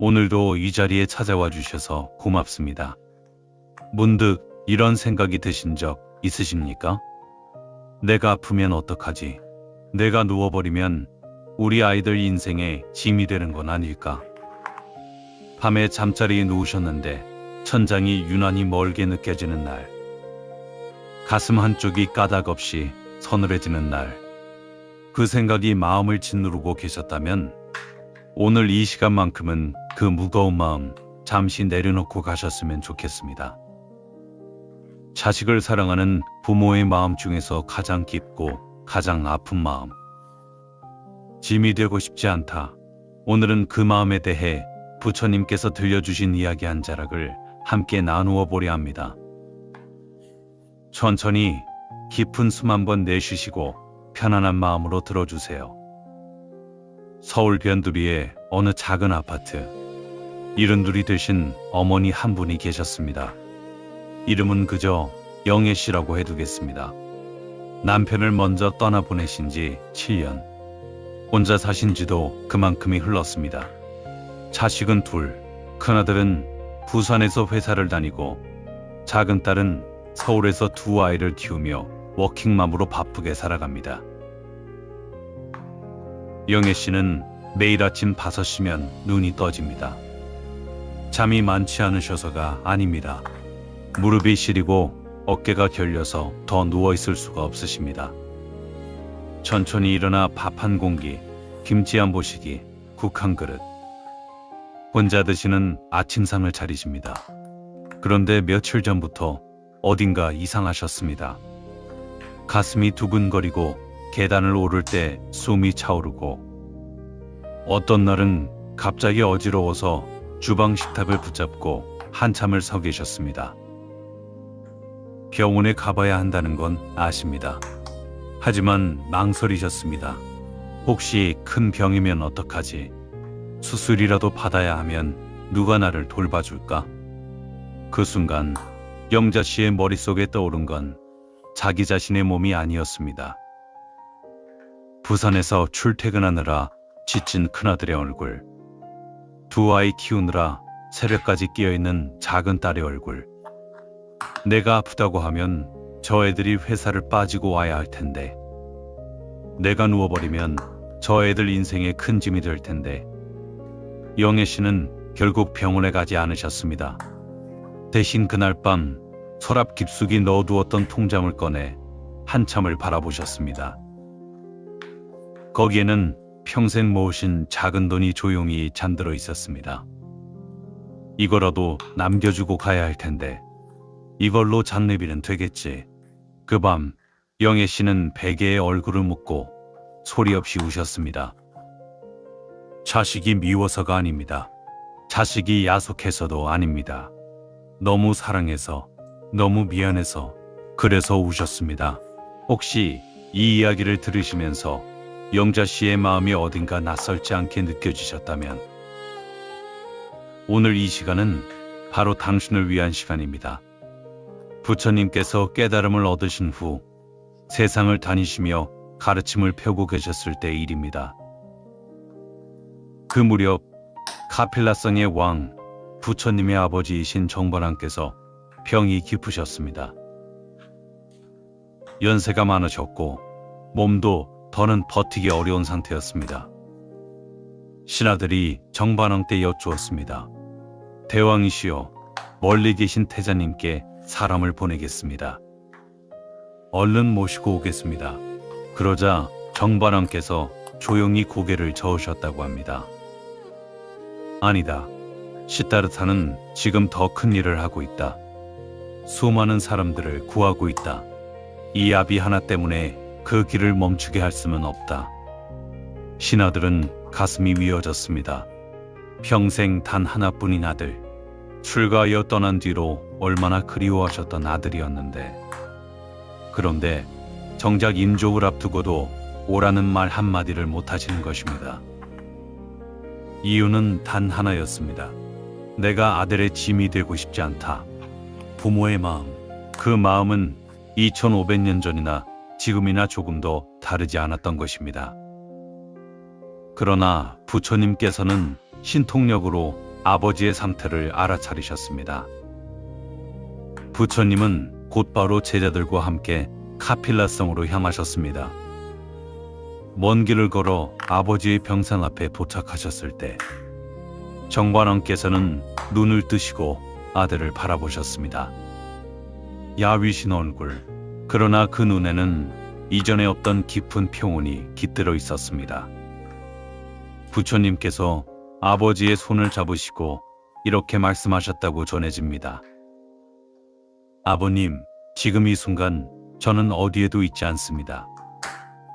오늘도 이 자리에 찾아와 주셔서 고맙습니다. 문득 이런 생각이 드신 적 있으십니까? 내가 아프면 어떡하지? 내가 누워버리면 우리 아이들 인생에 짐이 되는 건 아닐까? 밤에 잠자리에 누우셨는데 천장이 유난히 멀게 느껴지는 날, 가슴 한쪽이 까닭없이 서늘해지는 날, 그 생각이 마음을 짓누르고 계셨다면 오늘 이 시간만큼은 그 무거운 마음 잠시 내려놓고 가셨으면 좋겠습니다. 자식을 사랑하는 부모의 마음 중에서 가장 깊고 가장 아픈 마음. 짐이 되고 싶지 않다. 오늘은 그 마음에 대해 부처님께서 들려주신 이야기 한 자락을 함께 나누어 보려 합니다. 천천히 깊은 숨 한번 내쉬시고 편안한 마음으로 들어주세요. 서울 변두리의 어느 작은 아파트. 이른두리 되신 어머니 한 분이 계셨습니다. 이름은 그저 영애 씨라고 해두겠습니다. 남편을 먼저 떠나보내신 지 7년. 혼자 사신 지도 그만큼이 흘렀습니다. 자식은 둘, 큰아들은 부산에서 회사를 다니고 작은 딸은 서울에서 두 아이를 키우며 워킹맘으로 바쁘게 살아갑니다. 영애 씨는 매일 아침 5시면 눈이 떠집니다. 잠이 많지 않으셔서가 아닙니다. 무릎이 시리고 어깨가 결려서 더 누워있을 수가 없으십니다. 천천히 일어나 밥 한 공기, 김치 한 보시기, 국 한 그릇. 혼자 드시는 아침상을 차리십니다. 그런데 며칠 전부터 어딘가 이상하셨습니다. 가슴이 두근거리고 계단을 오를 때 숨이 차오르고 어떤 날은 갑자기 어지러워서 주방 식탁을 붙잡고 한참을 서 계셨습니다. 병원에 가봐야 한다는 건 아십니다. 하지만 망설이셨습니다. 혹시 큰 병이면 어떡하지? 수술이라도 받아야 하면 누가 나를 돌봐줄까? 그 순간 영자 씨의 머릿속에 떠오른 건 자기 자신의 몸이 아니었습니다. 부산에서 출퇴근하느라 지친 큰아들의 얼굴, 두 아이 키우느라 새벽까지 끼어있는 작은 딸의 얼굴. 내가 아프다고 하면 저 애들이 회사를 빠지고 와야 할 텐데, 내가 누워버리면 저 애들 인생에 큰 짐이 될 텐데. 영애 씨는 결국 병원에 가지 않으셨습니다. 대신 그날 밤 서랍 깊숙이 넣어두었던 통장을 꺼내 한참을 바라보셨습니다. 거기에는 평생 모으신 작은 돈이 조용히 잠들어 있었습니다. 이거라도 남겨주고 가야 할 텐데, 이걸로 장례비는 되겠지. 그 밤 영애 씨는 베개에 얼굴을 묻고 소리 없이 우셨습니다. 자식이 미워서가 아닙니다. 자식이 야속해서도 아닙니다. 너무 사랑해서, 너무 미안해서, 그래서 우셨습니다. 혹시 이 이야기를 들으시면서 영자 씨의 마음이 어딘가 낯설지 않게 느껴지셨다면, 오늘 이 시간은 바로 당신을 위한 시간입니다. 부처님께서 깨달음을 얻으신 후 세상을 다니시며 가르침을 펴고 계셨을 때의 일입니다. 그 무렵 카필라성의 왕, 부처님의 아버지이신 정번왕께서 병이 깊으셨습니다. 연세가 많으셨고 몸도 더는 버티기 어려운 상태였습니다. 신하들이 정반왕 때 여쭈었습니다. 대왕이시여, 멀리 계신 태자님께 사람을 보내겠습니다. 얼른 모시고 오겠습니다. 그러자 정반왕께서 조용히 고개를 저으셨다고 합니다. 아니다. 시타르타는 지금 더 큰 일을 하고 있다. 수많은 사람들을 구하고 있다. 이 아비 하나 때문에 그 길을 멈추게 할 수는 없다. 신하들은 가슴이 위어졌습니다. 평생 단 하나뿐인 아들, 출가하여 떠난 뒤로 얼마나 그리워하셨던 아들이었는데, 그런데 정작 임종을 앞두고도 오라는 말 한마디를 못하시는 것입니다. 이유는 단 하나였습니다. 내가 아들의 짐이 되고 싶지 않다. 부모의 마음, 그 마음은 2500년 전이나 지금이나 조금도 다르지 않았던 것입니다. 그러나 부처님께서는 신통력으로 아버지의 상태를 알아차리셨습니다. 부처님은 곧바로 제자들과 함께 카필라성으로 향하셨습니다. 먼 길을 걸어 아버지의 병상 앞에 도착하셨을 때 정관왕께서는 눈을 뜨시고 아들을 바라보셨습니다. 야위신 얼굴, 그러나 그 눈에는 이전에 없던 깊은 평온이 깃들어 있었습니다. 부처님께서 아버지의 손을 잡으시고 이렇게 말씀하셨다고 전해집니다. 아버님, 지금 이 순간 저는 어디에도 있지 않습니다.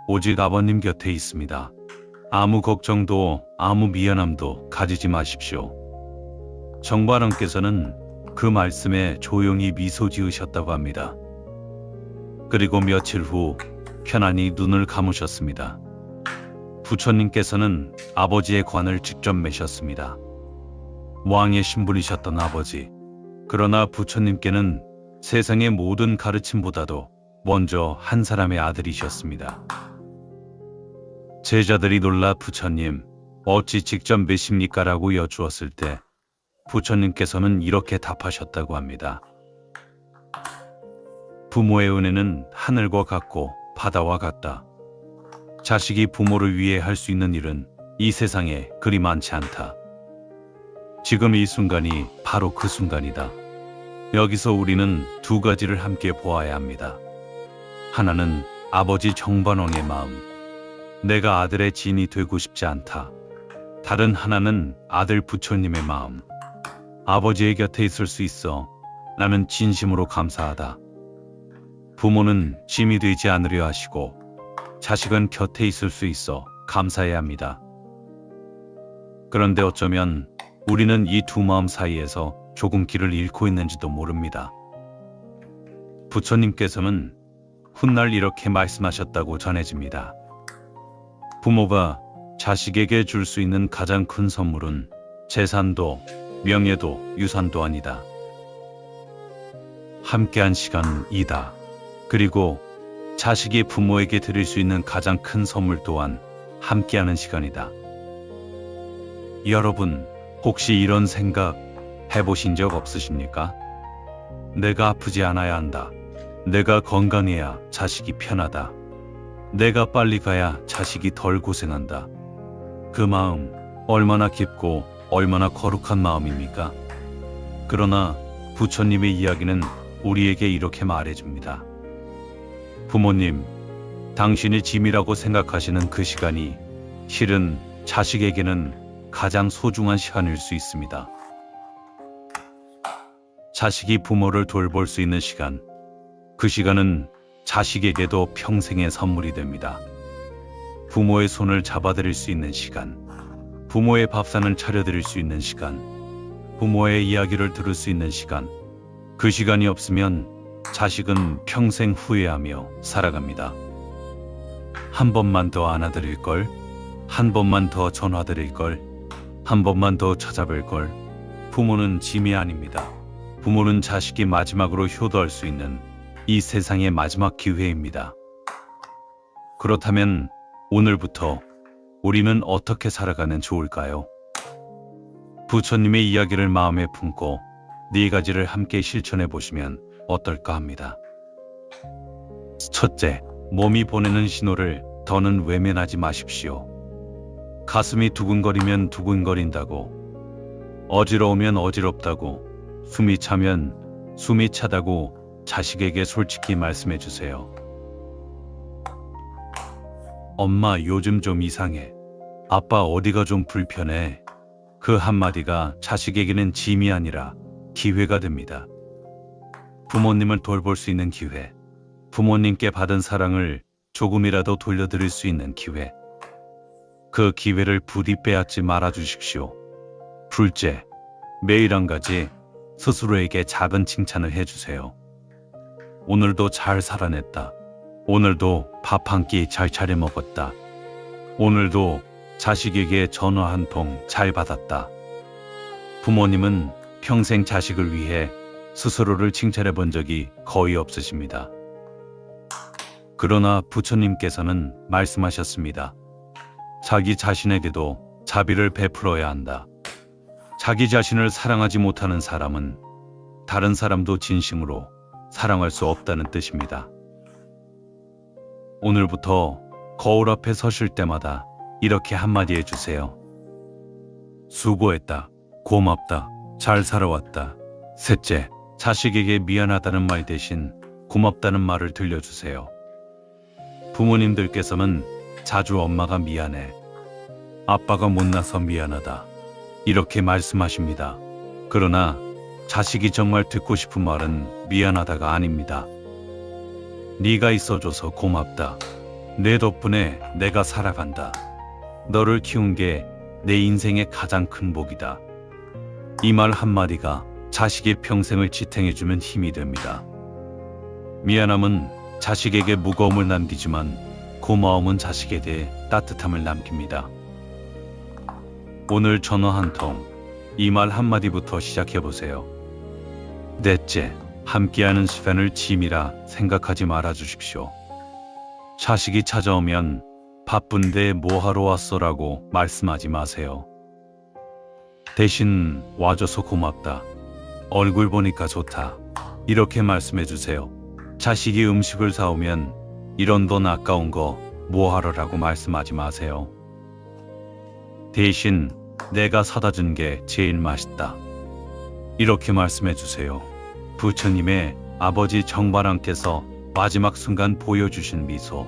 오직 아버님 곁에 있습니다. 아무 걱정도 아무 미안함도 가지지 마십시오. 정관왕께서는 그 말씀에 조용히 미소 지으셨다고 합니다. 그리고 며칠 후 편안히 눈을 감으셨습니다. 부처님께서는 아버지의 관을 직접 매셨습니다. 왕의 신분이셨던 아버지. 그러나 부처님께는 세상의 모든 가르침보다도 먼저 한 사람의 아들이셨습니다. 제자들이 놀라 부처님, 어찌 직접 매십니까? 라고 여쭈었을 때 부처님께서는 이렇게 답하셨다고 합니다. 부모의 은혜는 하늘과 같고 바다와 같다. 자식이 부모를 위해 할 수 있는 일은 이 세상에 그리 많지 않다. 지금 이 순간이 바로 그 순간이다. 여기서 우리는 두 가지를 함께 보아야 합니다. 하나는 아버지 정관왕의 마음, 내가 아들의 지인이 되고 싶지 않다. 다른 하나는 아들 부처님의 마음, 아버지의 곁에 있을 수 있어 나는 진심으로 감사하다. 부모는 짐이 되지 않으려 하시고 자식은 곁에 있을 수 있어 감사해야 합니다. 그런데 어쩌면 우리는 이 두 마음 사이에서 조금 길을 잃고 있는지도 모릅니다. 부처님께서는 훗날 이렇게 말씀하셨다고 전해집니다. 부모가 자식에게 줄 수 있는 가장 큰 선물은 재산도 명예도 유산도 아니다. 함께한 시간이다. 그리고 자식이 부모에게 드릴 수 있는 가장 큰 선물 또한 함께하는 시간이다. 여러분, 혹시 이런 생각 해보신 적 없으십니까? 내가 아프지 않아야 한다. 내가 건강해야 자식이 편하다. 내가 빨리 가야 자식이 덜 고생한다. 그 마음 얼마나 깊고 얼마나 거룩한 마음입니까? 그러나 부처님의 이야기는 우리에게 이렇게 말해줍니다. 부모님, 당신이 짐이라고 생각하시는 그 시간이 실은 자식에게는 가장 소중한 시간일 수 있습니다. 자식이 부모를 돌볼 수 있는 시간, 그 시간은 자식에게도 평생의 선물이 됩니다. 부모의 손을 잡아드릴 수 있는 시간, 부모의 밥상을 차려드릴 수 있는 시간, 부모의 이야기를 들을 수 있는 시간, 그 시간이 없으면 자식은 평생 후회하며 살아갑니다. 한 번만 더 안아드릴걸, 한 번만 더 전화드릴걸, 한 번만 더 찾아뵐걸. 부모는 짐이 아닙니다. 부모는 자식이 마지막으로 효도할 수 있는 이 세상의 마지막 기회입니다. 그렇다면 오늘부터 우리는 어떻게 살아가면 좋을까요? 부처님의 이야기를 마음에 품고 네 가지를 함께 실천해 보시면 어떨까 합니다. 첫째, 몸이 보내는 신호를 더는 외면하지 마십시오. 가슴이 두근거리면 두근거린다고, 어지러우면 어지럽다고, 숨이 차면 숨이 차다고 자식에게 솔직히 말씀해 주세요. 엄마, 요즘 좀 이상해. 아빠, 어디가 좀 불편해. 그 한마디가 자식에게는 짐이 아니라 기회가 됩니다. 부모님을 돌볼 수 있는 기회, 부모님께 받은 사랑을 조금이라도 돌려드릴 수 있는 기회. 그 기회를 부디 빼앗지 말아 주십시오. 둘째, 매일 한 가지 스스로에게 작은 칭찬을 해주세요. 오늘도 잘 살아냈다. 오늘도 밥 한 끼 잘 차려 먹었다. 오늘도 자식에게 전화 한 통 잘 받았다. 부모님은 평생 자식을 위해 스스로를 칭찬해 본 적이 거의 없으십니다. 그러나 부처님께서는 말씀하셨습니다. 자기 자신에게도 자비를 베풀어야 한다. 자기 자신을 사랑하지 못하는 사람은 다른 사람도 진심으로 사랑할 수 없다는 뜻입니다. 오늘부터 거울 앞에 서실 때마다 이렇게 한마디 해주세요. 수고했다. 고맙다. 잘 살아왔다. 셋째, 자식에게 미안하다는 말 대신 고맙다는 말을 들려주세요. 부모님들께서는 자주 엄마가 미안해, 아빠가 못나서 미안하다, 이렇게 말씀하십니다. 그러나 자식이 정말 듣고 싶은 말은 미안하다가 아닙니다. 네가 있어줘서 고맙다. 내 덕분에 내가 살아간다. 너를 키운 게 내 인생의 가장 큰 복이다. 이 말 한마디가 자식의 평생을 지탱해주는 힘이 됩니다. 미안함은 자식에게 무거움을 남기지만 고마움은 자식에 대해 따뜻함을 남깁니다. 오늘 전화 한 통, 이 말 한마디부터 시작해보세요. 넷째, 함께하는 시간을 짐이라 생각하지 말아주십시오. 자식이 찾아오면 바쁜데 뭐하러 왔어라고 말씀하지 마세요. 대신 와줘서 고맙다. 얼굴 보니까 좋다. 이렇게 말씀해주세요. 자식이 음식을 사오면 이런 돈 아까운 거 뭐하러라고 말씀하지 마세요. 대신 내가 사다 준 게 제일 맛있다. 이렇게 말씀해주세요. 부처님의 아버지 정바람께서 마지막 순간 보여주신 미소.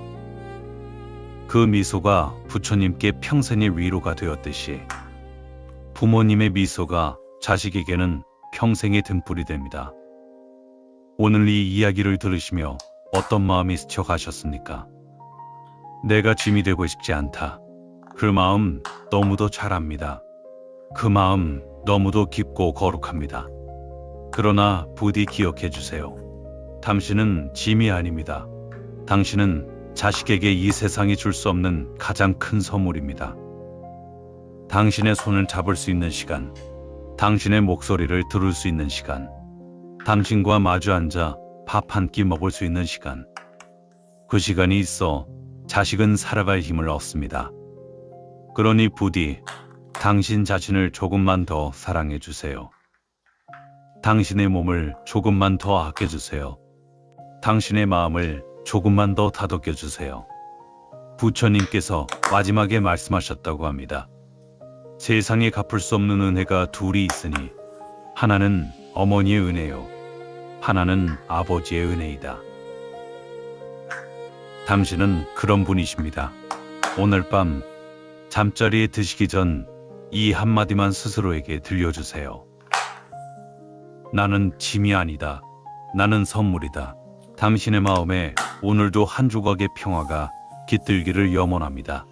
그 미소가 부처님께 평생의 위로가 되었듯이 부모님의 미소가 자식에게는 평생의 등불이 됩니다. 오늘 이 이야기를 들으시며 어떤 마음이 스쳐가셨습니까? 내가 짐이 되고 싶지 않다. 그 마음 너무도 잘 압니다. 그 마음 너무도 깊고 거룩합니다. 그러나 부디 기억해 주세요. 당신은 짐이 아닙니다. 당신은 자식에게 이 세상이 줄 수 없는 가장 큰 선물입니다. 당신의 손을 잡을 수 있는 시간, 당신의 목소리를 들을 수 있는 시간, 당신과 마주 앉아 밥 한 끼 먹을 수 있는 시간. 그 시간이 있어 자식은 살아갈 힘을 얻습니다. 그러니 부디 당신 자신을 조금만 더 사랑해 주세요. 당신의 몸을 조금만 더 아껴주세요. 당신의 마음을 조금만 더 다독여 주세요. 부처님께서 마지막에 말씀하셨다고 합니다. 세상에 갚을 수 없는 은혜가 둘이 있으니 하나는 어머니의 은혜요, 하나는 아버지의 은혜이다. 당신은 그런 분이십니다. 오늘 밤 잠자리에 드시기 전 이 한마디만 스스로에게 들려주세요. 나는 짐이 아니다. 나는 선물이다. 당신의 마음에 오늘도 한 조각의 평화가 깃들기를 염원합니다.